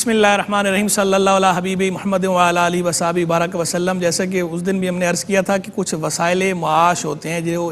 بسم اللہ الرحمن الرحیم صلی اللہ علیہ حبیب محمد وعلی آلہ وصحبہ بارک وسلم۔ جیسا کہ اس دن بھی ہم نے عرض کیا تھا کہ کچھ وسائل معاش ہوتے ہیں جو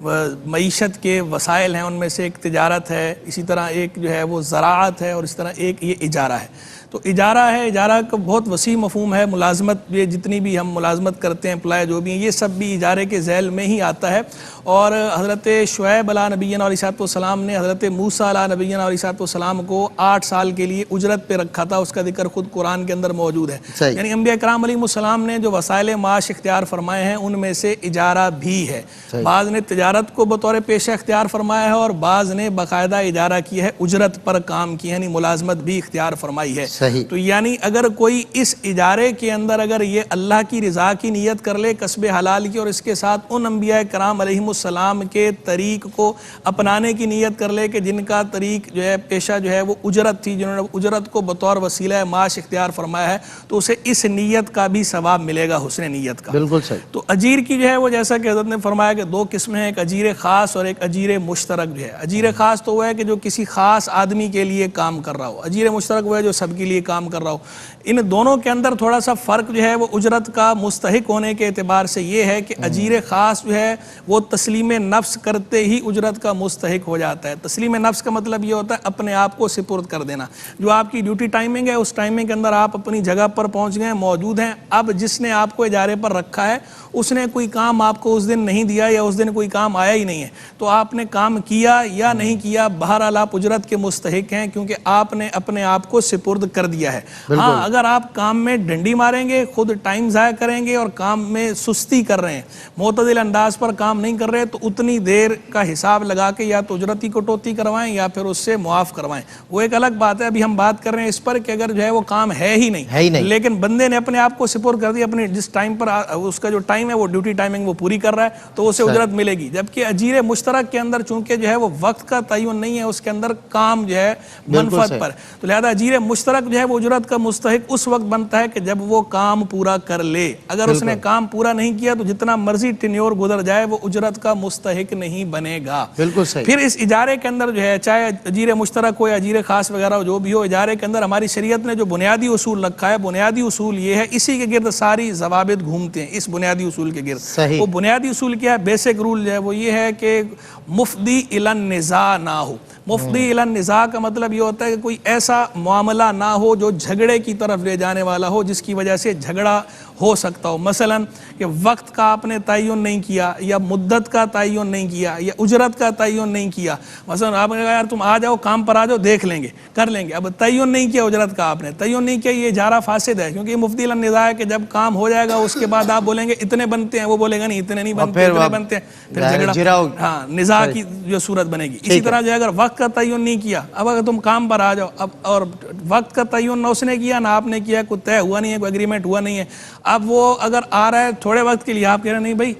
معیشت کے وسائل ہیں، ان میں سے ایک تجارت ہے، اسی طرح ایک جو ہے وہ زراعت ہے، اور اس طرح ایک یہ اجارہ ہے۔ تو اجارہ ہے، اجارہ کا بہت وسیع مفہوم ہے۔ ملازمت، یہ جتنی بھی ہم ملازمت کرتے ہیں، امپلائی جو بھی ہیں، یہ سب بھی اجارے کے ذیل میں ہی آتا ہے۔ اور حضرت شعیب علیہ نبینا علیہ السلام نے حضرت موسیٰ علیہ نبینا علیہ السلام کو 8 سال کے لیے اجرت پہ رکھا تھا، اس کا ذکر خود قرآن کے اندر موجود ہے۔ یعنی انبیاء کرام علیہ السلام نے جو وسائل معاش اختیار فرمائے ہیں، ان میں سے اجارہ بھی ہے۔ بعض نے تجارت کو بطور پیشہ اختیار فرمایا ہے، اور بعض نے باقاعدہ اجارہ کیا ہے، اجرت پر کام کی، یعنی ملازمت بھی اختیار فرمائی ہے۔ تو یعنی اگر کوئی اس اجارے کے اندر اگر یہ اللہ کی رضا کی نیت کر لے، کسب حلال کی، اور اس کے ساتھ ان انبیاء کرام علیہ السلام کے طریق کو اپنانے کی نیت کر لے کہ جن کا طریق جو ہے، پیشہ جو ہے وہ اجرت تھی، جنہوں نے اجرت کو بطور وسیلہ معاش اختیار فرمایا ہے، تو اسے اس نیت کا بھی ثواب ملے گا، حسن نیت کا۔ بالکل صحیح۔ تو اجیر کی جو ہے وہ جیسا کہ حضرت نے فرمایا کہ 2 قسمیں ہیں، ایک اجیر خاص اور ایک اجیر مشترک جو ہے۔ اجیر خاص تو وہ ہے کہ جو کسی خاص آدمی کے لیے کام کر رہا ہو، اجیر مشترک وہ ہے جو سب کے لیے کام کر رہا ہو۔ ان دونوں کے اندر تھوڑا سا فرق جو ہے وہ اجرت کا مستحق ہونے کے اعتبار سے یہ ہے کہ اجیر خاص جو ہے وہ تسلیم نفس کرتے ہی اجرت کا مستحق ہو جاتا ہے۔ تسلیم نفس کا مطلب یہ ہوتا ہے اپنے آپ کو سپرد کر دینا۔ جو آپ کی ڈیوٹی ٹائمنگ ہے، اس ٹائمنگ کے اندر آپ اپنی جگہ پر پہنچ گئے، موجود ہیں۔ اب جس نے آپ کو اجارے پر رکھا ہے، اس نے کوئی کام آپ کو اس دن نہیں دیا، یا اس دن کوئی کام آیا ہی نہیں ہے، تو آپ نے کام کیا یا نہیں کیا، بہرحال آپ اجرت کے مستحق ہیں، کیونکہ آپ نے اپنے آپ کو سپرد کر دیا ہے۔ ہاں، اگر آپ کام میں ڈنڈی ماریں گے، خود ٹائم ضائع کریں گے، اور کام میں سستی کر رہے ہیں، معتدل انداز پر کام نہیں کر رہے، تو اتنی دیر کا حساب لگا کے یا تو اجرت کی کٹوتی کروائیں یا پھر اس سے معاف کروائیں۔ وہ ایک الگ بات ہے۔ ابھی ہم بات کر رہے ہیں اس پر کہ اگر جو ہے وہ کام ہے ہی نہیں، لیکن بندے نے اپنے آپ کو سپرد کر دیا، اپنے جس ٹائم پر اس کا جو ٹائم ہے وہ ڈیوٹی ٹائمنگ وہ پوری کر رہا ہے، تو اسے اجرت ملے گی۔ جبکہ اجیر مشترک کے اندر چونکہ جو ہے وہ وقت کا تعین نہیں ہے، اس کے اندر کام جو ہے منفعت پر، تو لہذا اجیر مشترک جو ہے وہ اجرت کا مستحق اس وقت بنتا ہے کہ جب وہ کام پورا کر لے۔ اگر اس نے کام پورا نہیں کیا تو جتنا مرضی ٹینیور گزر جائے، وہ اجرت کا مستحق نہیں بنے گا۔ بالکل صحیح۔ پھر اس اجارے کے اندر جو ہے، چاہے اجیر مشترک ہو یا اجیر خاص وغیرہ جو بھی ہو، اجارے کے اندر ہماری شریعت نے جو بنیادی اصول رکھا ہے، بنیادی اصول یہ ہے، اسی کے گرد ساری ضوابط گھومتے ہیں، اس بنیادی اصول کے گرد۔ وہ بنیادی اصول کیا ہے؟ بیسک رول جو ہے وہ یہ ہے کہ مفضی الی النزاع نہ ہو۔ مفضی الی النزاع کا مطلب یہ ہوتا ہے کہ کوئی ایسا معاملہ نہ ہو جو جھگڑے کی طرف لے جانے والا ہو، جس کی وجہ سے جھگڑا ہو سکتا ہو۔ مثلا کہ وقت کا آپ نے تعین نہیں کیا، یا مدت کا تعین نہیں کیا، یا اجرت کا تعین نہیں کیا۔ مثلا آپ نے کہا یار تم آ جاؤ، کام پر آ جاؤ، دیکھ لیں گے، کر لیں گے۔ اب تعین نہیں کیا اجرت کا، آپ نے تعین نہیں کیا، یہ اجارہ فاسد ہے، کیونکہ یہ مفضی الی النزاع ہے کہ جب کام ہو جائے گا اس کے بعد آپ بولیں گے اتنے بنتے ہیں، وہ بولے گا نہیں اتنے نہیں بنتے، اتنے بنتے ہیں، پھر جھگڑا، ہاں، نزاع کی جو صورت بنے گی۔ اسی طرح جو اگر وقت کا تعین نہیں کیا، اب اگر تم کام پر آ جاؤ، اب اور وقت کا تعین نہ اس نے کیا نہ آپ نے کیا، کوئی طے ہوا نہیں ہے، کوئی اگریمنٹ ہوا نہیں ہے، اب وہ اگر آ رہا ہے تھوڑے وقت کے لیے، آپ کہہ رہے ہیں نہیں بھائی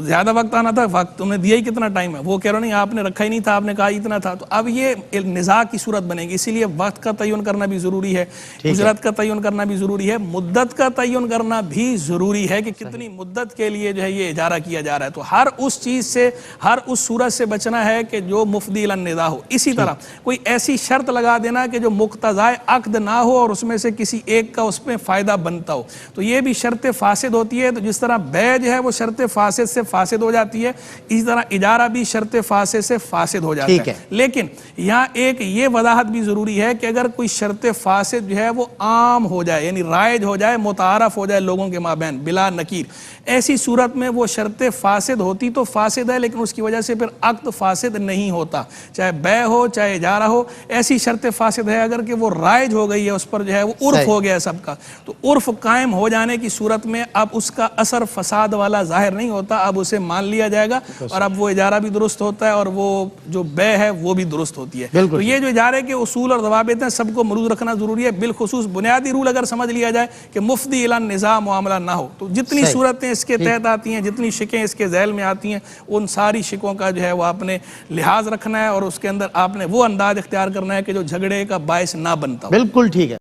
زیادہ وقت آنا تھا، وقت تم نے دیا ہی کتنا ٹائم ہے، وہ کہہ رہے نہیں آپ نے رکھا ہی نہیں تھا، آپ نے کہا اتنا تھا، تو اب یہ نزاع کی صورت بنے گی۔ اسی لیے وقت کا تعین کرنا بھی ضروری ہے، اجرت کا تعین کرنا بھی ضروری ہے، مدت کا تعین کرنا بھی ضروری ہے کہ کتنی مدت کے لیے جو ہے یہ اجارہ کیا جا رہا ہے۔ تو ہر اس چیز سے، ہر اس صورت سے بچنا ہے کہ جو مفضی الی النزاع ہو۔ اسی طرح کوئی ایسی شرط لگا دینا کہ جو مقتضائے عقد نہ ہو اور اس میں سے کسی ایک کا اس میں فائدہ بنتا ہو، تو یہ بھی شرط فاسد ہوتی ہے۔ تو جس طرح بیع جو ہے وہ شرط فاسد سے فاسد ہو جاتی ہے، اسی طرح اجارہ بھی شرط فاسد سے فاسد ہو جاتا ہے۔ لیکن یہاں ایک یہ وضاحت بھی ضروری ہے کہ اگر کوئی شرط فاسد جو ہے وہ عام ہو جائے، یعنی رائج ہو جائے، متعارف ہو جائے لوگوں کے مابین بلا نکیر، ایسی صورت میں وہ شرط فاسد ہوتی تو فاسد ہے، لیکن اس کی وجہ سے پھر عقد فاسد نہیں ہوتا، چاہے بیع ہو چاہے اجارہ ہو۔ ایسی شرط فاسد ہے اگر کہ وہ رائج ہو گئی ہے، اس پر جو ہے وہ عرف ہو گیا سب کا، تو عرف قائم ہو جانے کی صورت میں اب اس کا اثر فساد والا ظاہر نہیں ہوتا، اب اسے مان لیا جائے گا، اور اب وہ اجارہ بھی درست ہوتا ہے اور وہ جو بیع ہے وہ بھی درست ہوتی ہے۔ تو یہ جو اجارے کے اصول اور ضوابط ہیں سب کو مربوط رکھنا ضروری ہے۔ بالخصوص بنیادی رول اگر سمجھ لیا جائے کہ مفضی الی النزاع معاملہ نہ ہو، تو جتنی صورتیں اس کے تحت آتی ہیں، جتنی شکیں اس کے ذیل میں آتی ہیں، ان ساری شکوں کا جو ہے وہ آپ نے لحاظ رکھنا ہے، اور اس کے اندر آپ نے وہ انداز اختیار کرنا ہے کہ جو جھگڑے کا باعث نہ بنتا ہو۔ بالکل ٹھیک ہے۔